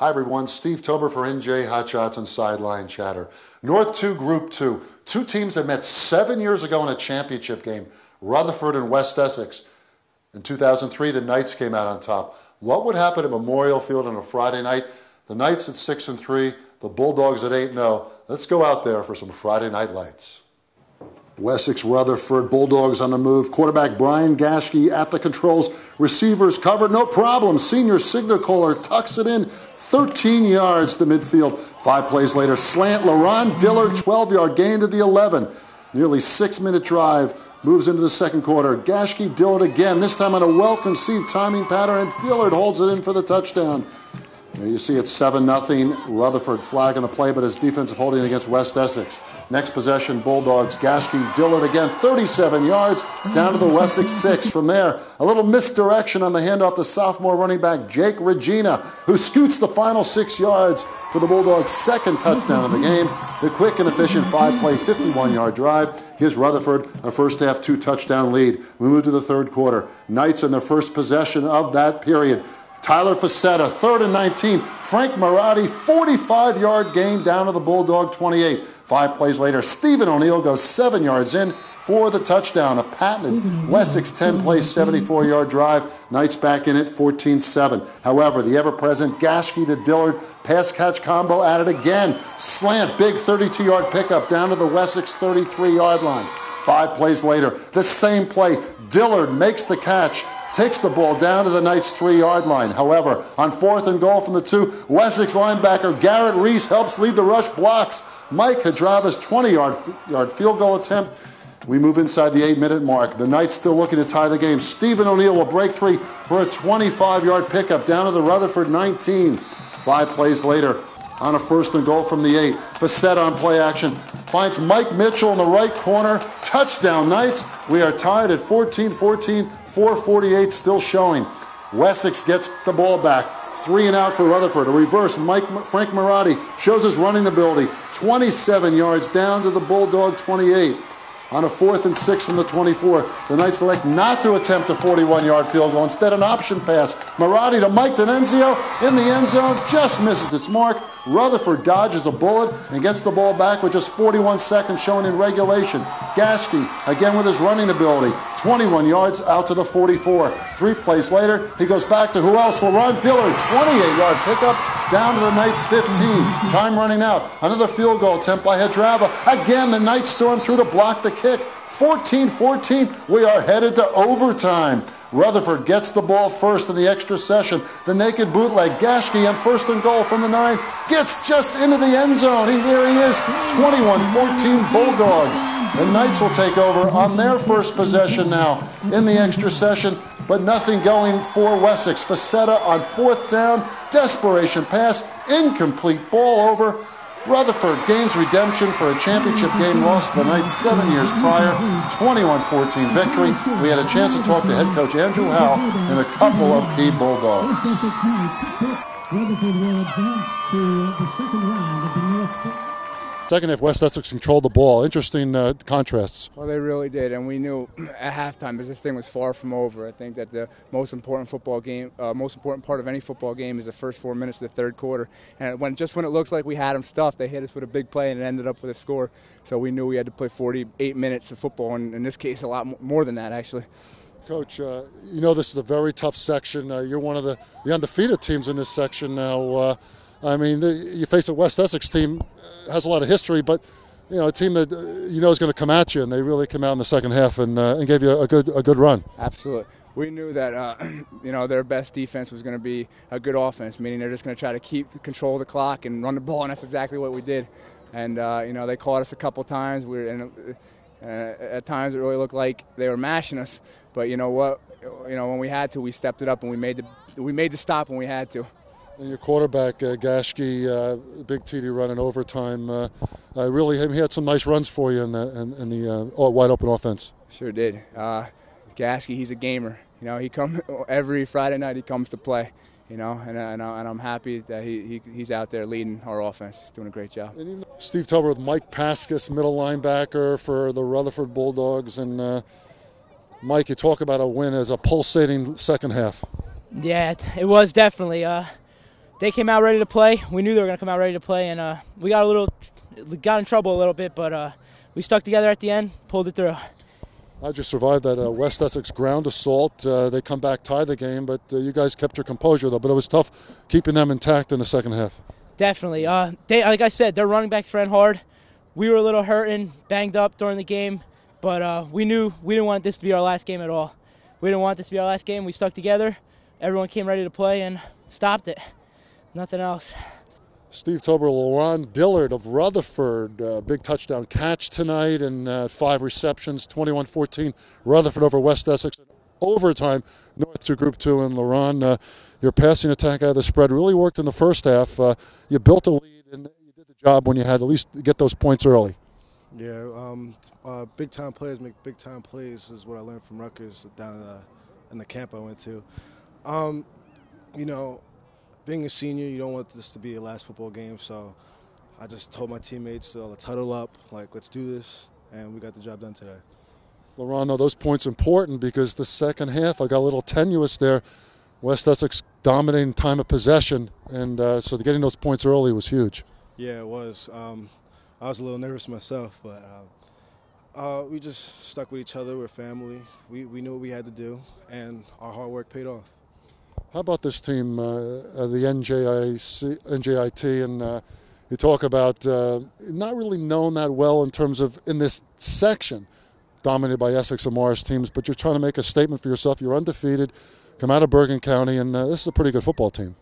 Hi everyone, Steve Tober for NJ Hot Shots and Sideline Chatter. North 2, Group 2. Two teams that met 7 years ago in a championship game, Rutherford and West Essex. In 2003, the Knights came out on top. What would happen at Memorial Field on a Friday night? The Knights at 6-3, the Bulldogs at 8-0. Let's go out there for some Friday night lights. Essex, Rutherford, Bulldogs on the move. Quarterback Brian Gaschke at the controls. Receivers covered, no problem. Senior signal caller tucks it in 13 yards to midfield. 5 plays later, slant, LaRon Dillard, 12-yard gain to the 11. Nearly 6-minute drive. Moves into the second quarter. Gaschke, Dillard again, this time on a well-conceived timing pattern, and Dillard holds it in for the touchdown. There you see it's 7-0. Rutherford flag on the play, but his defensive holding against West Essex. Next possession, Bulldogs. Gaschke, Dillard again, 37 yards down to the Essex 6. From there, a little misdirection on the handoff to sophomore running back Jake Regina, who scoots the final 6 yards for the Bulldogs' second touchdown of the game. The quick and efficient 5-play, 51-yard drive gives Rutherford a first-half 2-touchdown lead. We move to the third quarter. Knights in their first possession of that period. Tyler Facetta, 3rd and 19. Frank Marotti, 45-yard gain down to the Bulldog 28. 5 plays later, Stephen O'Neill goes 7 yards in for the touchdown. A patented Wessex 10-play, 74-yard drive. Knights back in it, 14-7. However, the ever-present Gaschke to Dillard pass-catch combo at it again. Slant, big 32-yard pickup down to the Wessex 33-yard line. 5 plays later, the same play. Dillard makes the catch. Takes the ball down to the Knights' 3-yard line. However, on 4th and goal from the 2, Wessex linebacker Garrett Reese helps lead the rush, blocks Mike Hadrava's 20-yard field goal attempt. We move inside the 8-minute mark. The Knights still looking to tie the game. Stephen O'Neill will break 3 for a 25-yard pickup down to the Rutherford 19. 5 plays later, on a 1st and goal from the 8, Facetta on play action finds Mike Mitchell in the right corner. Touchdown Knights. We are tied at 14-14. 4:48 still showing. Wessex gets the ball back. 3 and out for Rutherford. A reverse. Frank Marotti shows his running ability. 27 yards down to the Bulldog 28. On a 4th and 6 from the 24, the Knights elect not to attempt a 41-yard field goal. Instead, an option pass. Marotti to Mike D'Annunzio in the end zone. Just misses its mark. Rutherford dodges a bullet and gets the ball back with just 41 seconds showing in regulation. Gaschke, again with his running ability. 21 yards out to the 44. 3 plays later, he goes back to who else? LaRon Dillard, 28-yard pickup down to the Knights 15. Time running out. Another field goal attempt by Hadrava. Again, the Knights storm through to block the kick. 14-14. We are headed to overtime. Rutherford gets the ball first in the extra session. The naked bootleg. Gaschke on 1st and goal from the 9. Gets just into the end zone. There he is. 21-14 Bulldogs. The Knights will take over on their first possession now in the extra session, but nothing going for Wessex. Facetta on 4th down. Desperation pass. Incomplete ball over. Rutherford gains redemption for a championship game lost to the Knights 7 years prior. 21-14 victory. We had a chance to talk to head coach Andrew Howell and a couple of key Bulldogs. Rutherford will advance to the second round of the North. Second half, West Essex controlled the ball. Interesting contrasts. Well, they really did, and we knew at halftime because this thing was far from over. I think that the most important part of any football game is the first 4 minutes of the third quarter. And when it looks like we had them stuffed, they hit us with a big play and it ended up with a score. So we knew we had to play 48 minutes of football, and in this case, a lot more than that, actually. Coach, you know this is a very tough section. You're one of the undefeated teams in this section now. I mean, you face a West Essex team has a lot of history, but you know a team that you know is going to come at you, and they really came out in the second half and gave you a good run. Absolutely, we knew that their best defense was going to be a good offense, meaning they're just going to try to keep control of the clock and run the ball, and that's exactly what we did. And they caught us a couple times. At times it really looked like they were mashing us, but you know what? When we had to, we stepped it up and we made the stop when we had to. And your quarterback, Gaschke, big TD run in overtime. He had some nice runs for you in the wide open offense. Sure did. Gaschke, he's a gamer. He comes every Friday night. He comes to play. And I'm happy that he's out there leading our offense. He's doing a great job. Steve Tober with Mike Paskus, middle linebacker for the Rutherford Bulldogs, and Mike, you talk about a win as a pulsating second half. Yeah, it was definitely. they came out ready to play. We knew they were going to come out ready to play, and we got in trouble a little bit, but we stuck together at the end, pulled it through. How'd you survive that West Essex ground assault? They come back, tie the game, but you guys kept your composure, though. But it was tough keeping them intact in the second half. Definitely. Like I said, their running backs ran hard. We were a little hurting, banged up during the game, but we knew we didn't want this to be our last game at all. We didn't want this to be our last game. We stuck together. Everyone came ready to play and stopped it. Nothing else. Steve Tober, LaRon Dillard of Rutherford, big touchdown catch tonight and 5 receptions, 21-14. Rutherford over West Essex in overtime, North to Group 2. And LaRon, your passing attack out of the spread really worked in the first half. You built a lead and you did the job when you had at least get those points early. Yeah, big-time players make big-time plays is what I learned from Rutgers down in the camp I went to. Being a senior, you don't want this to be your last football game, so I just told my teammates, let's huddle up, let's do this, and we got the job done today. LaRon, though, those points important because the second half, I got a little tenuous there. West Essex dominating time of possession, and so getting those points early was huge. Yeah, it was. I was a little nervous myself, but we just stuck with each other. We're family. We knew what we had to do, and our hard work paid off. How about this team, the NJIT, and you talk about not really known that well in terms of in this section, dominated by Essex and Morris teams, but you're trying to make a statement for yourself. You're undefeated, come out of Bergen County, and this is a pretty good football team.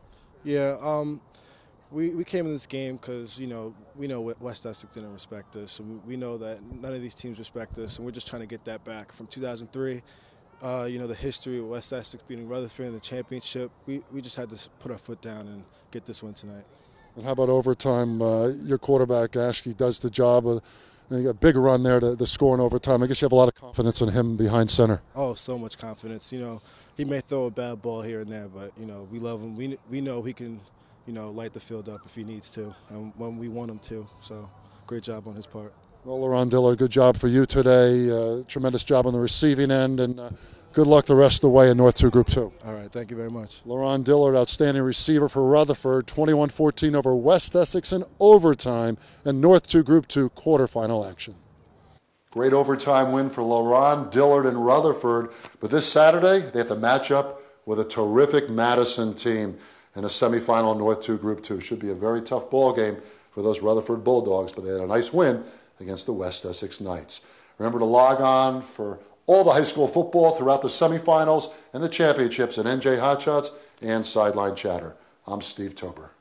Yeah, we came in this game because, we know West Essex didn't respect us, and we know that none of these teams respect us, and we're just trying to get that back. From 2003, the history of West Essex beating Rutherford in the championship, we just had to put our foot down and get this win tonight. And how about overtime? Your quarterback, Ashke, does the job. You got a big run there to score in overtime. I guess you have a lot of confidence in him behind center. Oh, so much confidence. He may throw a bad ball here and there, but, we love him. We know he can, light the field up if he needs to, and when we want him to. So, great job on his part. Well, LaRon Dillard, good job for you today. Tremendous job on the receiving end, and good luck the rest of the way in North 2 Group 2. All right, thank you very much. LaRon Dillard, outstanding receiver for Rutherford, 21-14 over West Essex in overtime, and North 2 Group 2 quarterfinal action. Great overtime win for LaRon Dillard and Rutherford, but this Saturday they have to match up with a terrific Madison team in a semifinal North 2 Group 2. Should be a very tough ball game for those Rutherford Bulldogs, but they had a nice win against the West Essex Knights. Remember to log on for all the high school football throughout the semifinals and the championships at NJ Hotshots and Sideline Chatter. I'm Steve Tober.